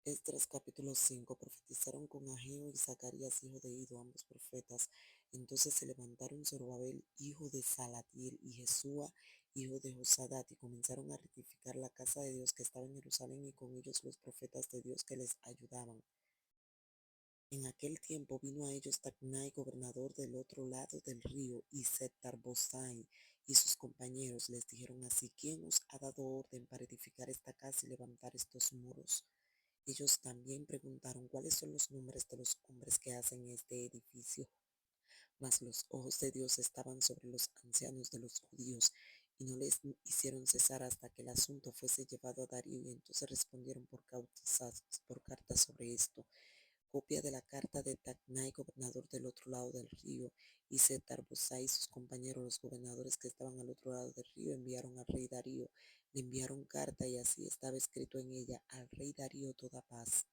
Esdras capítulo 5. Profetizaron con Ageo y Zacarías hijo de Ido, ambos profetas. Entonces se levantaron Zorobabel hijo de Salatiel y Jesúa hijo de Josadat, y comenzaron a rectificar la casa de Dios que estaba en Jerusalén, y con ellos los profetas de Dios que les ayudaban. En aquel tiempo vino a ellos Tacnai, gobernador del otro lado del río, y Setar-Bosai y sus compañeros les dijeron así: ¿Quién os ha dado orden para edificar esta casa y levantar estos muros? Ellos también preguntaron: ¿Cuáles son los nombres de los hombres que hacen este edificio? Mas los ojos de Dios estaban sobre los ancianos de los judíos, y no les hicieron cesar hasta que el asunto fuese llevado a Darío. Y entonces respondieron por carta sobre esto. Copia de la carta de Tacnai, gobernador del otro lado del río, y Setar-Bosai y sus compañeros, los gobernadores que estaban al otro lado del río, enviaron al rey Darío. Le enviaron carta, y así estaba escrito en ella: al rey Darío toda paz.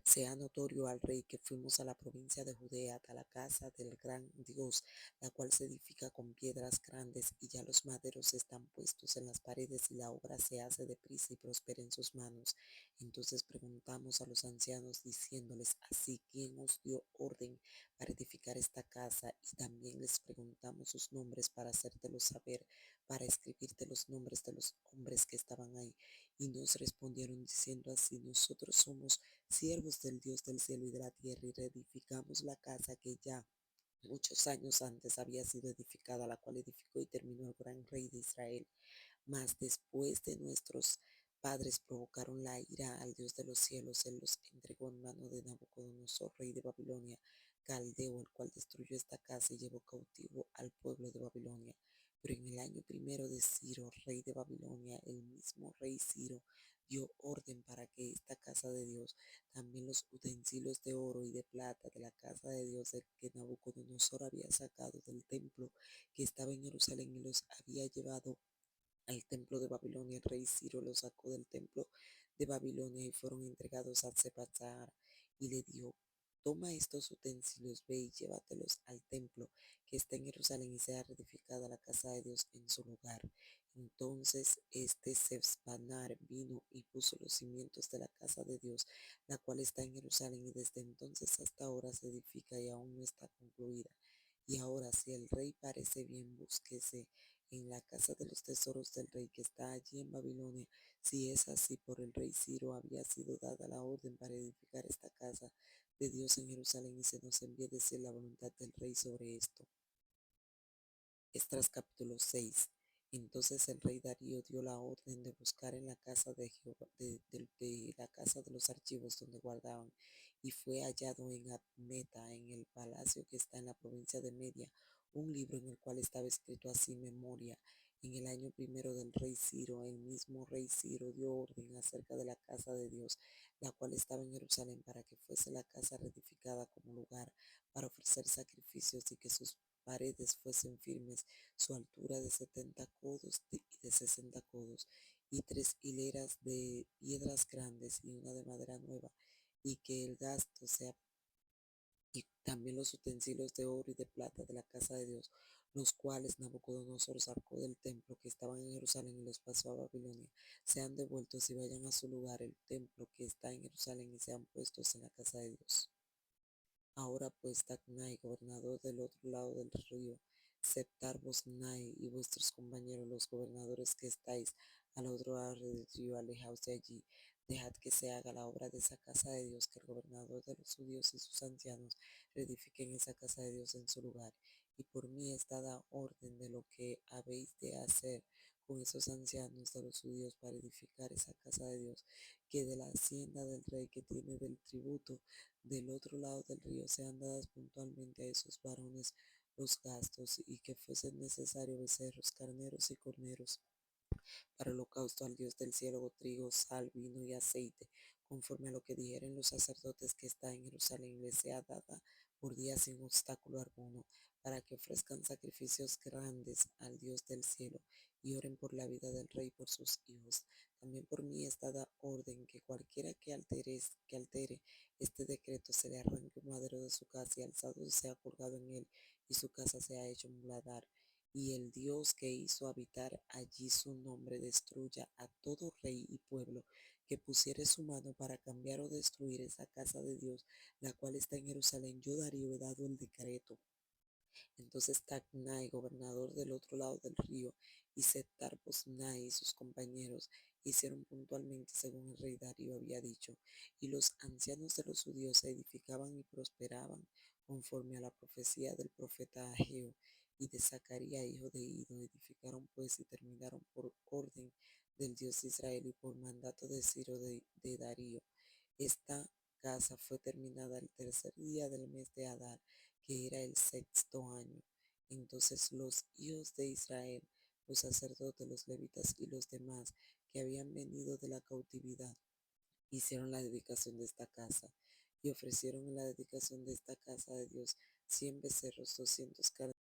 Sea notorio al rey que fuimos a la provincia de Judea, hasta la casa del gran Dios, la cual se edifica con piedras grandes, y ya los maderos están puestos en las paredes, y la obra se hace deprisa y prospera en sus manos. Entonces preguntamos a los ancianos, diciéndoles así: ¿Quién os dio orden para edificar esta casa? Y también les preguntamos sus nombres para hacértelos saber, para escribirte los nombres de los hombres que estaban ahí. Y nos respondieron diciendo así: nosotros somos siervos del Dios del cielo y de la tierra, y reedificamos la casa que ya muchos años antes había sido edificada, la cual edificó y terminó el gran rey de Israel. Mas después de nuestros padres provocaron la ira al Dios de los cielos, él los entregó en mano de Nabucodonosor, rey de Babilonia, caldeo, el cual destruyó esta casa y llevó cautivo al pueblo de Babilonia. Pero en el año primero de Ciro, rey de Babilonia, el mismo rey Ciro dio orden para que esta casa de Dios, también los utensilios de oro y de plata de la casa de Dios, el que Nabucodonosor había sacado del templo que estaba en Jerusalén, y los había llevado al templo de Babilonia. El rey Ciro los sacó del templo de Babilonia y fueron entregados a Sebatzar, y le dijo: toma estos utensilios, ve y llévatelos al templo que está en Jerusalén, y sea reedificada la casa de Dios en su lugar. Entonces este Sesbanar vino y puso los cimientos de la casa de Dios, la cual está en Jerusalén, y desde entonces hasta ahora se edifica y aún no está concluida. Y ahora, si el rey parece bien, búsquese en la casa de los tesoros del rey que está allí en Babilonia. Si es así, por el rey Ciro había sido dada la orden para edificar esta casa de Dios en Jerusalén, y se nos envía decir la voluntad del rey sobre esto. Esdras capítulo 6. Entonces el rey Darío dio la orden de buscar en la casa de Jehová, de la casa de los archivos donde guardaban, y fue hallado en Admeta, en el palacio que está en la provincia de Media, un libro en el cual estaba escrito así: memoria. En el año primero del rey Ciro, el mismo rey Ciro dio orden acerca de la casa de Dios, la cual estaba en Jerusalén, para que fuese la casa reedificada como lugar para ofrecer sacrificios, y que sus paredes fuesen firmes, su altura de 70 codos y de 60 codos, y 3 hileras de piedras grandes y una de madera nueva, y que el gasto sea, y también los utensilios de oro y de plata de la casa de Dios, los cuales Nabucodonosor sacó del templo que estaban en Jerusalén y los pasó a Babilonia, sean devueltos y vayan a su lugar, el templo que está en Jerusalén, y sean puestos en la casa de Dios. Ahora pues, Tacnai, gobernador del otro lado del río, Setar-Bosnai y vuestros compañeros, los gobernadores que estáis al otro lado del río, alejaos de allí. Dejad que se haga la obra de esa casa de Dios, que el gobernador de los judíos y sus ancianos reedifiquen esa casa de Dios en su lugar. Y por mí es dada orden de lo que habéis de hacer con esos ancianos de los judíos para edificar esa casa de Dios, que de la hacienda del rey que tiene del tributo del otro lado del río sean dadas puntualmente a esos varones los gastos, y que fuesen necesario becerros, carneros y corneros para holocausto al Dios del cielo, trigo, sal, vino y aceite, conforme a lo que dijeren los sacerdotes que está en Jerusalén, les sea dada por día sin obstáculo alguno, para que ofrezcan sacrificios grandes al Dios del cielo, y oren por la vida del rey y por sus hijos. También por mí es dada orden que cualquiera que altere este decreto, se le arranque un madero de su casa, y alzado sea colgado en él, y su casa sea hecho muladar. y el Dios que hizo habitar allí su nombre destruya a todo rey y pueblo que pusiere su mano para cambiar o destruir esa casa de Dios, la cual está en Jerusalén. Yo, Darío, he dado el decreto. Entonces Tacnai, gobernador del otro lado del río, y Setar-Bosnai y sus compañeros hicieron puntualmente según el rey Darío había dicho, y los ancianos de los judíos se edificaban y prosperaban conforme a la profecía del profeta Ageo y de Zacarías, hijo de Ido. Edificaron pues y terminaron por orden del Dios de Israel y por mandato de Ciro de Darío. Esta casa fue terminada el tercer día del mes de Adar, que era el sexto año. Entonces los hijos de Israel, los sacerdotes, los levitas y los demás que habían venido de la cautividad, hicieron la dedicación de esta casa y ofrecieron en la dedicación de esta casa de Dios 100 becerros, 200 carneros,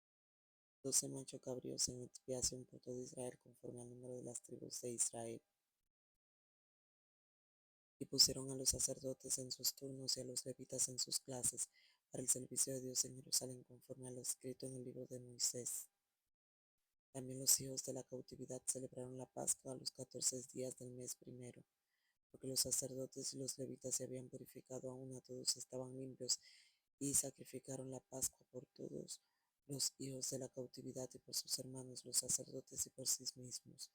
12 machos cabríos en expiación por todo Israel conforme al número de las tribus de Israel. Y pusieron a los sacerdotes en sus turnos y a los levitas en sus clases para el servicio de Dios en Jerusalén conforme a lo escrito en el libro de Moisés. También los hijos de la cautividad celebraron la Pascua a los 14 días del mes primero, porque los sacerdotes y los levitas se habían purificado aún, a todos estaban limpios, y sacrificaron la Pascua por todos los hijos de la cautividad y por sus hermanos los sacerdotes y por sí mismos.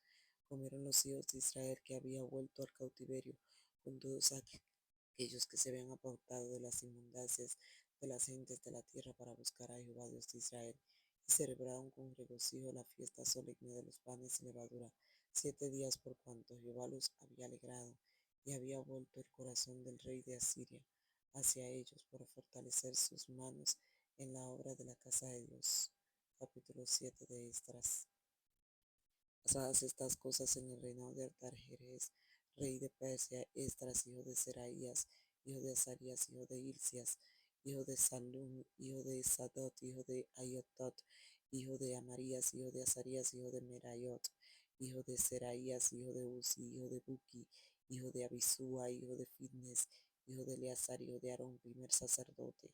Comieron los hijos de Israel que había vuelto al cautiverio con todos aquellos que se habían apartado de las inmundicias de las gentes de la tierra para buscar a Jehová Dios de Israel, y celebraron con regocijo la fiesta solemne de los panes y levadura 7 días, por cuanto Jehová los había alegrado y había vuelto el corazón del rey de Asiria hacia ellos para fortalecer sus manos en la obra de la casa de Dios. Capítulo 7 de Esdras. Pasadas estas cosas en el reinado de Artajerjes, rey de Persia, Esdras, hijo de Seraías, hijo de Azarías, hijo de Hilcias, hijo de Salum, hijo de Sadot, hijo de Ayotot, hijo de Amarías, hijo de Azarías, hijo de Merayot, hijo de Seraías, hijo de Uzi, hijo de Buki, hijo de Abisúa, hijo de Fitnes, hijo de Eleazar, hijo de Aarón, primer sacerdote.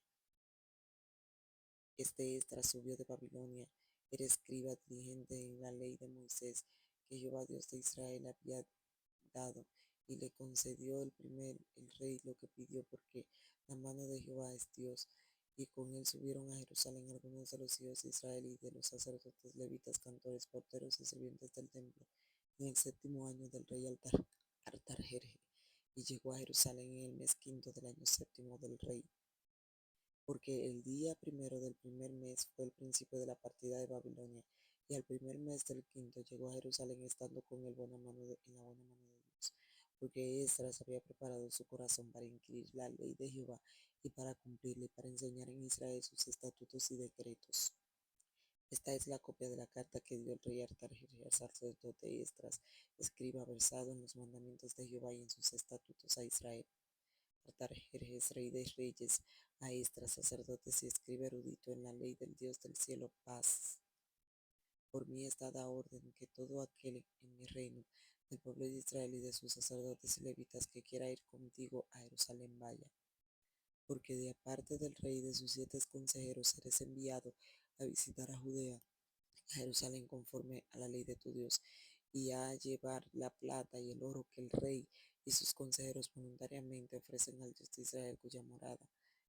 Este Esdras subió de Babilonia, era escriba diligente en la ley de Moisés, que Jehová Dios de Israel había dado, y le concedió el rey lo que pidió, porque la mano de Jehová es Dios. Y con él subieron a Jerusalén algunos de los hijos de Israel y de los sacerdotes, levitas, cantores, porteros y sirvientes del templo, en el séptimo año del rey Artajerje, y llegó a Jerusalén en el mes quinto del año séptimo del rey, porque el día primero del primer mes fue el principio de la partida de Babilonia, y al primer mes del quinto llegó a Jerusalén estando con el buena mano en la buena mano de Dios, porque Esdras había preparado su corazón para inquirir la ley de Jehová y para cumplirla y para enseñar en Israel sus estatutos y decretos. Esta es la copia de la carta que dio el rey Artajerjes al sacerdote Esdras, escriba versado en los mandamientos de Jehová y en sus estatutos a Israel. Artajerjes, rey de reyes, a Esdras, sacerdotes y escriba erudito en la ley del Dios del cielo, paz. Por mí es dada orden que todo aquel en mi reino, del pueblo de Israel y de sus sacerdotes y levitas, que quiera ir contigo a Jerusalén vaya, porque de aparte del rey y de sus 7 consejeros eres enviado a visitar a Judea, a Jerusalén conforme a la ley de tu Dios, y a llevar la plata y el oro que el rey y sus consejeros voluntariamente ofrecen al Dios de Israel, cuya morada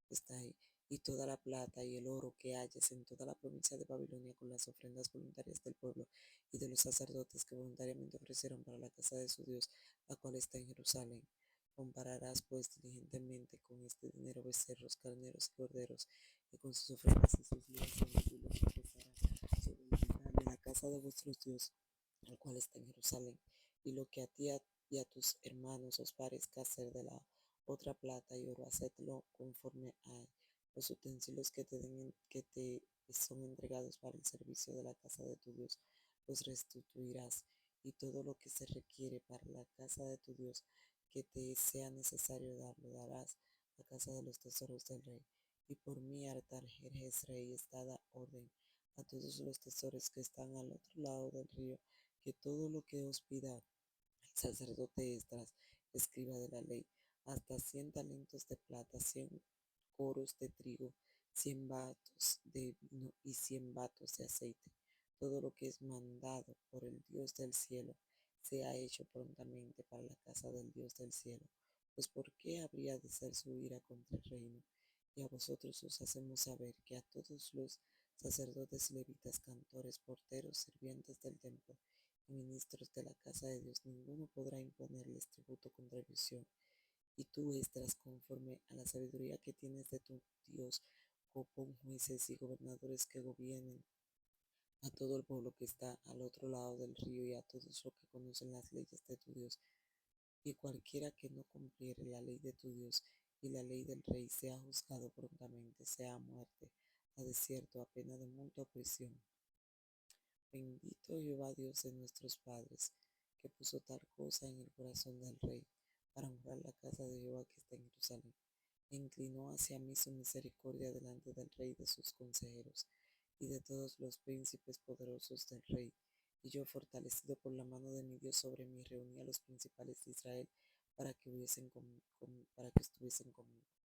está ahí, y toda la plata y el oro que halles en toda la provincia de Babilonia, con las ofrendas voluntarias del pueblo y de los sacerdotes que voluntariamente ofrecieron para la casa de su Dios, la cual está en Jerusalén. Compararás pues diligentemente con este dinero becerros, carneros y corderos, y con sus ofrendas y sus libaciones, y los pesarás sobre el altar de la casa de vuestros Dios, el cual está en Jerusalén, y lo que a ti y a tus hermanos os parezca hacer de la otra plata y oro, hacedlo conforme a los utensilios que te son entregados para el servicio de la casa de tu Dios, los restituirás, y todo lo que se requiere para la casa de tu Dios que te sea necesario dar, lo darás a casa de los tesoros del rey. Y por mí, Artajerjes, rey, es dada orden a todos los tesoros que están al otro lado del río, que todo lo que os pida el sacerdote Esdras, escriba de la ley, hasta 100 talentos de plata, 100 coros de trigo, 100 batos de vino y 100 batos de aceite, todo lo que es mandado por el Dios del cielo sea hecho prontamente para la casa del Dios del cielo. Pues ¿por qué habría de ser su ira contra el reino? Y a vosotros os hacemos saber que a todos los sacerdotes, levitas, cantores, porteros, sirvientes del templo y ministros de la casa de Dios, ninguno podrá imponerles tributo o contribución. Y tú, Esdras, conforme a la sabiduría que tienes de tu Dios, pon jueces y gobernadores que gobiernen a todo el pueblo que está al otro lado del río y a todos los que conocen las leyes de tu Dios. Y cualquiera que no cumpliere la ley de tu Dios y la ley del rey sea juzgado prontamente, sea a muerte, a desierto, a pena de multa o prisión. Bendito Jehová Dios de nuestros padres, que puso tal cosa en el corazón del rey, para honrar la casa de Jehová que está en Jerusalén. E inclinó hacia mí su misericordia delante del rey, de sus consejeros y de todos los príncipes poderosos del rey. Y yo, fortalecido por la mano de mi Dios sobre mí, reuní a los principales de Israel para que estuviesen conmigo.